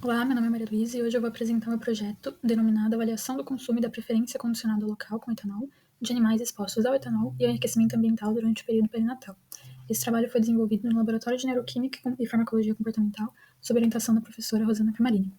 Olá, meu nome é Maria Luísa e hoje eu vou apresentar meu projeto denominado Avaliação do Consumo e da Preferência Condicionada Local com Etanol de animais expostos ao etanol e ao enriquecimento ambiental durante o período perinatal. Esse trabalho foi desenvolvido no Laboratório de Neuroquímica e Farmacologia Comportamental sob orientação da professora Rosana Camarini.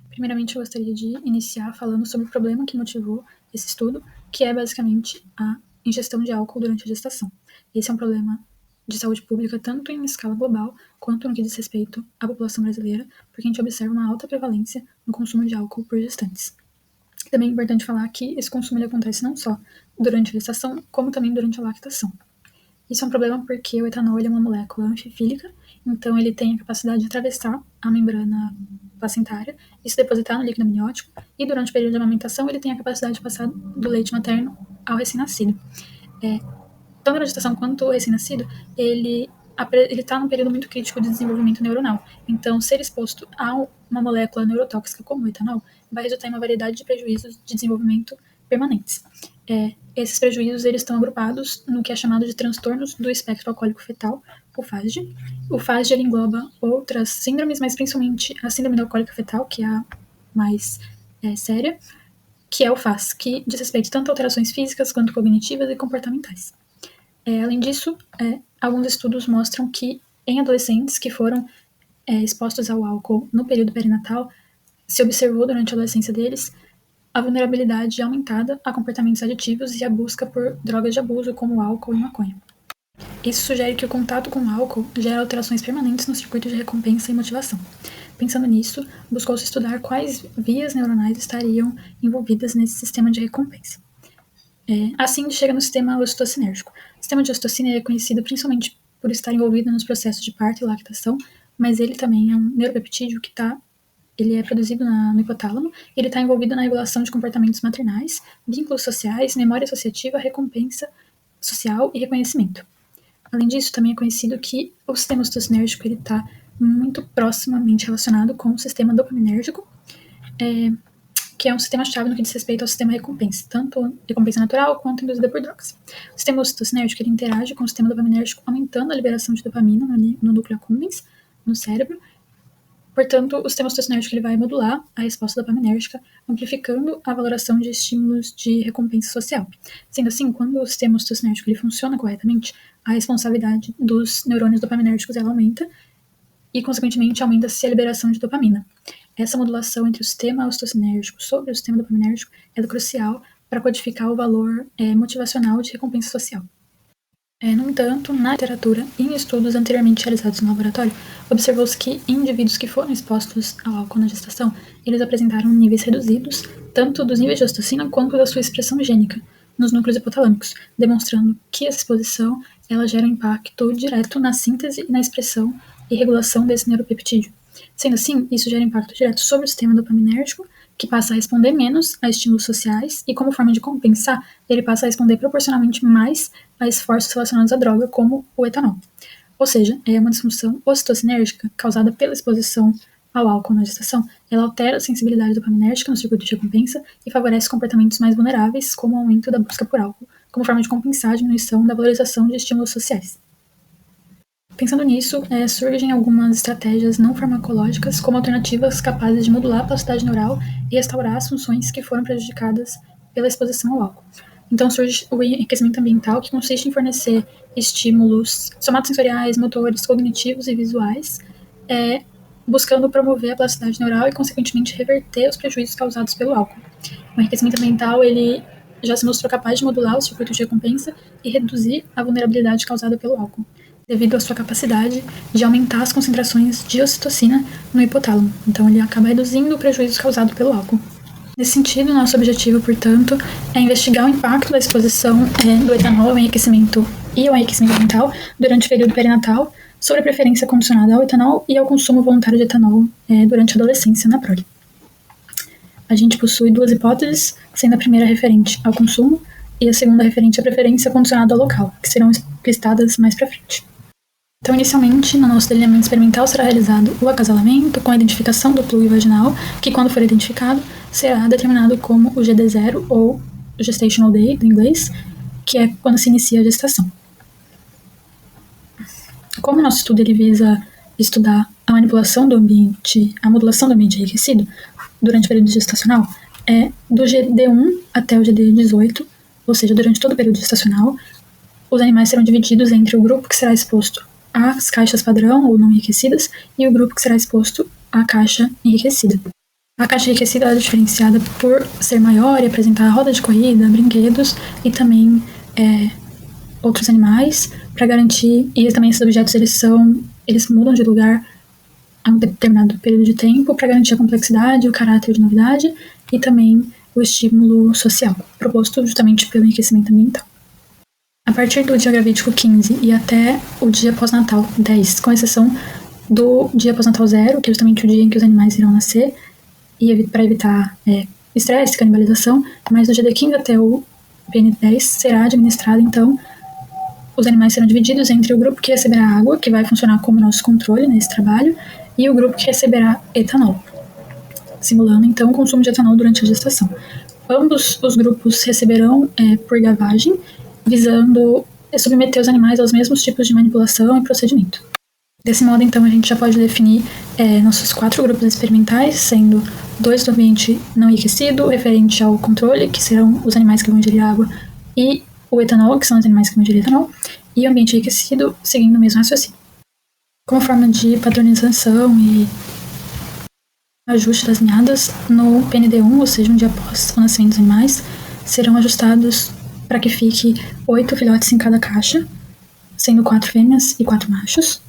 Primeiramente, eu gostaria de iniciar falando sobre o problema que motivou esse estudo, que é basicamente a ingestão de álcool durante a gestação. Esse é um problema de saúde pública tanto em escala global quanto no que diz respeito à população brasileira, porque a gente observa uma alta prevalência no consumo de álcool por gestantes. Também é importante falar que esse consumo ele acontece não só durante a gestação, como também durante a lactação. Isso é um problema porque o etanol ele é uma molécula anfifílica, então ele tem a capacidade de atravessar a membrana placentária e se depositar no líquido amniótico, e durante o período de amamentação ele tem a capacidade de passar do leite materno ao recém-nascido. Tanto na gestação quanto o recém-nascido, ele está num período muito crítico de desenvolvimento neuronal. Então, ser exposto a uma molécula neurotóxica como o etanol vai resultar em uma variedade de prejuízos de desenvolvimento permanentes. Esses prejuízos eles estão agrupados no que é chamado de transtornos do espectro alcoólico fetal, o FASD. O FASD ele engloba outras síndromes, mas principalmente a síndrome da alcoólica fetal, que é a mais séria, que é o FAS, que diz respeito tanto a alterações físicas quanto cognitivas e comportamentais. Além disso, alguns estudos mostram que em adolescentes que foram expostos ao álcool no período perinatal, se observou durante a adolescência deles a vulnerabilidade aumentada a comportamentos aditivos e a busca por drogas de abuso, como álcool e maconha. Isso sugere que o contato com o álcool gera alterações permanentes no circuito de recompensa e motivação. Pensando nisso, buscou-se estudar quais vias neuronais estariam envolvidas nesse sistema de recompensa. Assim, chega no sistema ocitocinérgico. O sistema de ocitocina é conhecido principalmente por estar envolvido nos processos de parto e lactação, mas ele também é um neuropeptídeo que ele é produzido no hipotálamo, e ele está envolvido na regulação de comportamentos maternais, vínculos sociais, memória associativa, recompensa social e reconhecimento. Além disso, também é conhecido que o sistema ocitocinérgico está muito proximamente relacionado com o sistema dopaminérgico, que é um sistema-chave no que diz respeito ao sistema recompensa, tanto recompensa natural quanto induzida por drogas. O sistema ocitocinérgico ele interage com o sistema dopaminérgico, aumentando a liberação de dopamina no núcleo accumbens, no cérebro. Portanto, o sistema ocitocinérgico ele vai modular a resposta dopaminérgica, amplificando a valoração de estímulos de recompensa social. Sendo assim, quando o sistema ocitocinérgico ele funciona corretamente, a responsabilidade dos neurônios dopaminérgicos ela aumenta e, consequentemente, aumenta-se a liberação de dopamina. Essa modulação entre o sistema ocitocinérgico sobre o sistema dopaminérgico é crucial para codificar o valor motivacional de recompensa social. No entanto, na literatura e em estudos anteriormente realizados no laboratório, observou-se que indivíduos que foram expostos ao álcool na gestação, eles apresentaram níveis reduzidos, tanto dos níveis de ocitocina quanto da sua expressão gênica nos núcleos hipotalâmicos, demonstrando que essa exposição ela gera um impacto direto na síntese e na expressão e regulação desse neuropeptídeo. Sendo assim, isso gera impacto direto sobre o sistema dopaminérgico, que passa a responder menos a estímulos sociais e, como forma de compensar, ele passa a responder proporcionalmente mais a esforços relacionados à droga, como o etanol. Ou seja, é uma disfunção ocitocinérgica causada pela exposição ao álcool na gestação. Ela altera a sensibilidade dopaminérgica no circuito de recompensa e favorece comportamentos mais vulneráveis, como o aumento da busca por álcool, como forma de compensar a diminuição da valorização de estímulos sociais. Pensando nisso, surgem algumas estratégias não farmacológicas como alternativas capazes de modular a plasticidade neural e restaurar as funções que foram prejudicadas pela exposição ao álcool. Então surge o enriquecimento ambiental, que consiste em fornecer estímulos somatosensoriais, motores, cognitivos e visuais, buscando promover a plasticidade neural e, consequentemente, reverter os prejuízos causados pelo álcool. O enriquecimento ambiental ele já se mostrou capaz de modular os circuitos de recompensa e reduzir a vulnerabilidade causada pelo álcool, devido à sua capacidade de aumentar as concentrações de ocitocina no hipotálamo. Então, ele acaba reduzindo o prejuízo causado pelo álcool. Nesse sentido, nosso objetivo, portanto, é investigar o impacto da exposição do etanol ao enriquecimento e ao enriquecimento ambiental durante o período perinatal, sobre a preferência condicionada ao etanol e ao consumo voluntário de etanol durante a adolescência na prole. A gente possui duas hipóteses, sendo a primeira referente ao consumo e a segunda referente à preferência condicionada ao local, que serão listadas mais para frente. Então, inicialmente, no nosso delineamento experimental será realizado o acasalamento com a identificação do plug vaginal, que, quando for identificado, será determinado como o GD0 ou Gestational Day, do inglês, que é quando se inicia a gestação. Como o nosso estudo ele visa estudar a manipulação do ambiente, a modulação do ambiente enriquecido durante o período gestacional é do GD1 até o GD18, ou seja, durante todo o período gestacional, os animais serão divididos entre o grupo que será exposto às caixas padrão ou não enriquecidas e o grupo que será exposto à caixa enriquecida. A caixa enriquecida é diferenciada por ser maior e apresentar roda de corrida, brinquedos e também outros animais para garantir, e também esses objetos eles mudam de lugar a um determinado período de tempo para garantir a complexidade, o caráter de novidade e também o estímulo social, proposto justamente pelo enriquecimento ambiental. A partir do dia gravídico 15 e até o dia pós-natal 10, com exceção do dia pós-natal 0, que é justamente o dia em que os animais irão nascer, e para evitar estresse, canibalização, mas do GD15 até o PN10 será administrado, então, os animais serão divididos entre o grupo que receberá água, que vai funcionar como nosso controle nesse trabalho, e o grupo que receberá etanol, simulando, então, o consumo de etanol durante a gestação. Ambos os grupos receberão por gavagem, visando submeter os animais aos mesmos tipos de manipulação e procedimento. Desse modo, então, a gente já pode definir nossos 4 grupos experimentais, sendo 2 do ambiente não enriquecido, referente ao controle, que serão os animais que vão ingerir água, e o etanol, que são os animais que vão ingerir etanol, e o ambiente enriquecido, seguindo o mesmo raciocínio. Como forma de padronização e ajuste das ninhadas, no PND1, ou seja, um dia após o nascimento dos animais, serão ajustados para que fique 8 filhotes em cada caixa, sendo 4 fêmeas e 4 machos.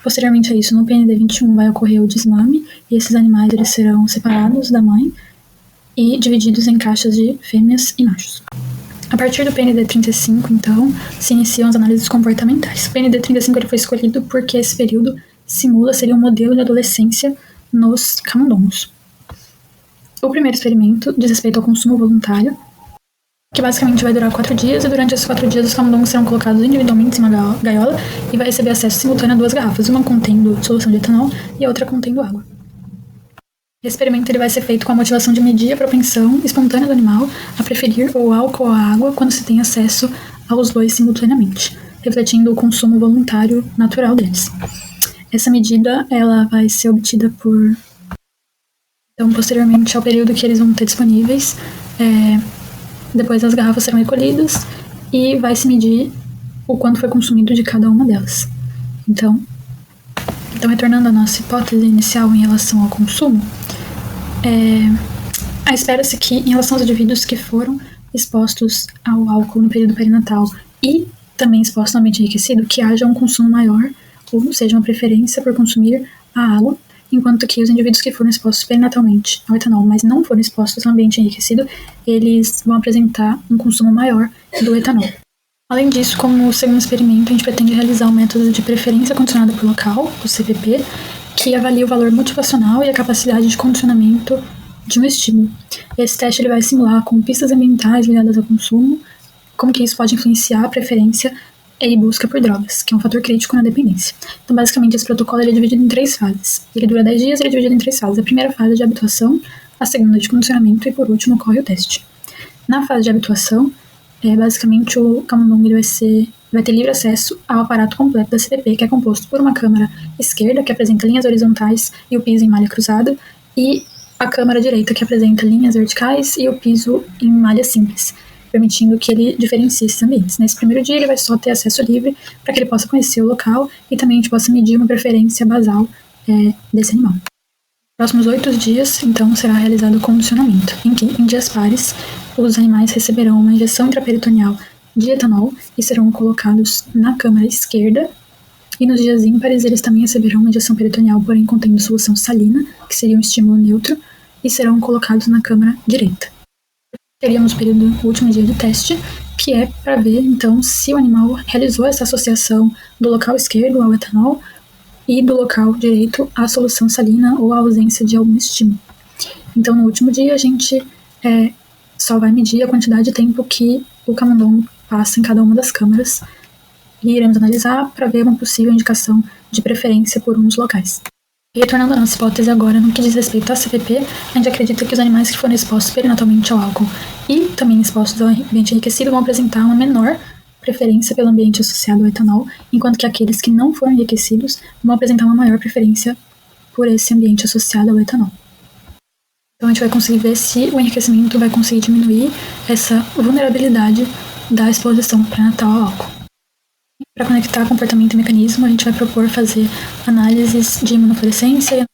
Posteriormente a isso, no PND21 vai ocorrer o desmame, e esses animais eles serão separados da mãe e divididos em caixas de fêmeas e machos. A partir do PND35, então, se iniciam as análises comportamentais. O PND35 ele foi escolhido porque esse período seria um modelo de adolescência nos camundongos. O primeiro experimento diz respeito ao consumo voluntário, que basicamente vai durar 4 dias, e durante esses 4 dias os camundongos serão colocados individualmente em uma gaiola e vai receber acesso simultâneo a 2 garrafas, uma contendo solução de etanol e a outra contendo água. Esse experimento ele vai ser feito com a motivação de medir a propensão espontânea do animal a preferir o álcool ou a água quando se tem acesso aos 2 simultaneamente, refletindo o consumo voluntário natural deles. Essa medida ela vai ser obtida posteriormente ao período que eles vão ter disponíveis. Depois as garrafas serão recolhidas e vai se medir o quanto foi consumido de cada uma delas. Então retornando à nossa hipótese inicial em relação ao consumo, espera-se que, em relação aos indivíduos que foram expostos ao álcool no período perinatal e também expostos no ambiente enriquecido, que haja um consumo maior, ou seja, uma preferência por consumir a água, enquanto que os indivíduos que foram expostos perinatalmente ao etanol, mas não foram expostos ao ambiente enriquecido, eles vão apresentar um consumo maior do etanol. Além disso, como segundo experimento, a gente pretende realizar um método de preferência condicionada por local, o CPP, que avalia o valor motivacional e a capacidade de condicionamento de um estímulo. Esse teste ele vai simular com pistas ambientais ligadas ao consumo, como que isso pode influenciar a preferência e busca por drogas, que é um fator crítico na dependência. Então, basicamente, esse protocolo ele é dividido em 3 fases. Ele dura 10 dias e ele é dividido em 3 fases. A primeira fase é de habituação, a segunda de condicionamento e, por último, ocorre o teste. Na fase de habituação, basicamente, o camundongo vai ter livre acesso ao aparato completo da CPP, que é composto por uma câmara esquerda, que apresenta linhas horizontais e o piso em malha cruzada, e a câmara direita, que apresenta linhas verticais e o piso em malha simples, permitindo que ele diferencie esses ambientes. Nesse primeiro dia, ele vai só ter acesso livre para que ele possa conhecer o local e também a gente possa medir uma preferência basal desse animal. Nos próximos 8 dias, então, será realizado o condicionamento, em que, em dias pares, os animais receberão uma injeção intraperitoneal de etanol e serão colocados na câmara esquerda, e nos dias ímpares eles também receberão uma injeção peritoneal, porém contendo solução salina, que seria um estímulo neutro, e serão colocados na câmara direita. Teríamos o último dia de teste, que é para ver, então, se o animal realizou essa associação do local esquerdo ao etanol e do local direito à solução salina ou à ausência de algum estímulo. Então, no último dia, a gente só vai medir a quantidade de tempo que o camundongo passa em cada uma das câmaras e iremos analisar para ver uma possível indicação de preferência por um dos locais. E retornando à nossa hipótese agora, no que diz respeito à CPP, a gente acredita que os animais que foram expostos perinatalmente ao álcool e também expostos ao ambiente enriquecido vão apresentar uma menor preferência pelo ambiente associado ao etanol, enquanto que aqueles que não foram enriquecidos vão apresentar uma maior preferência por esse ambiente associado ao etanol. Então a gente vai conseguir ver se o enriquecimento vai conseguir diminuir essa vulnerabilidade da exposição pré-natal ao álcool. Para conectar comportamento e mecanismo, a gente vai propor fazer análises de imunofluorescência.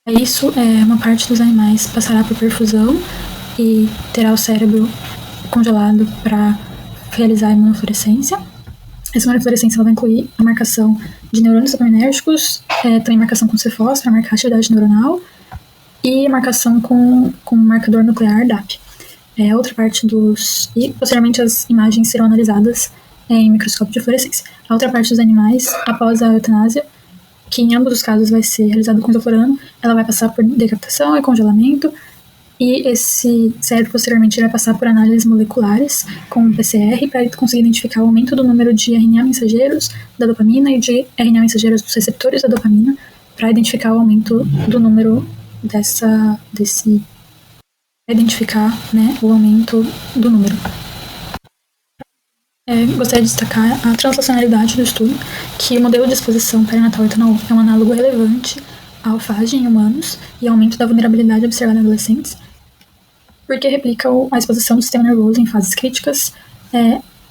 Isso, uma parte dos animais passará por perfusão e terá o cérebro congelado para realizar a imunofluorescência. Essa imunofluorescência vai incluir a marcação de neurônios dopaminérgicos, também marcação com C-fós para marcar a atividade neuronal e marcação com marcador nuclear DAP. Outra parte e posteriormente as imagens serão analisadas em microscópio de fluorescência. A outra parte dos animais, após a eutanásia, que em ambos os casos vai ser realizado com isoflurano, ela vai passar por decapitação e congelamento, e esse cérebro posteriormente vai passar por análises moleculares com PCR para conseguir identificar o aumento do número de RNA mensageiros da dopamina e de RNA mensageiros dos receptores da dopamina para identificar o aumento do número identificar, o aumento do número. Gostaria de destacar a translacionalidade do estudo, que o modelo de exposição perinatal ao etanol é um análogo relevante ao FAGE em humanos e aumento da vulnerabilidade observada em adolescentes, porque replica a exposição do sistema nervoso em fases críticas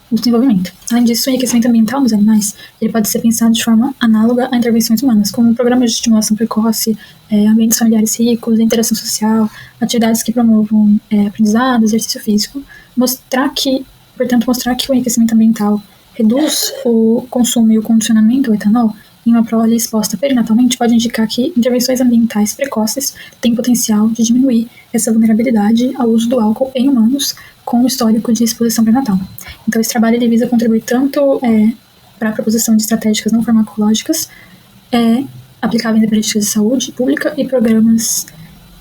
do desenvolvimento. Além disso, o enriquecimento ambiental nos animais ele pode ser pensado de forma análoga a intervenções humanas, como programas de estimulação precoce, ambientes familiares ricos, interação social, atividades que promovam aprendizado, exercício físico, mostrar que o enriquecimento ambiental reduz o consumo e o condicionamento ao etanol em uma prole exposta perinatalmente pode indicar que intervenções ambientais precoces têm potencial de diminuir essa vulnerabilidade ao uso do álcool em humanos com o histórico de exposição pré-natal. Então, esse trabalho ele visa contribuir tanto para a proposição de estratégicas não farmacológicas aplicáveis em políticas de saúde pública e programas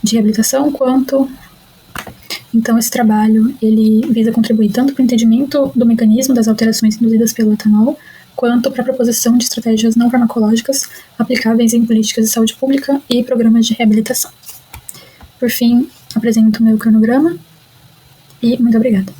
de reabilitação, quanto... Então, esse trabalho ele visa contribuir tanto para o entendimento do mecanismo das alterações induzidas pelo etanol, quanto para a proposição de estratégias não farmacológicas aplicáveis em políticas de saúde pública e programas de reabilitação. Por fim, apresento o meu cronograma e muito obrigada.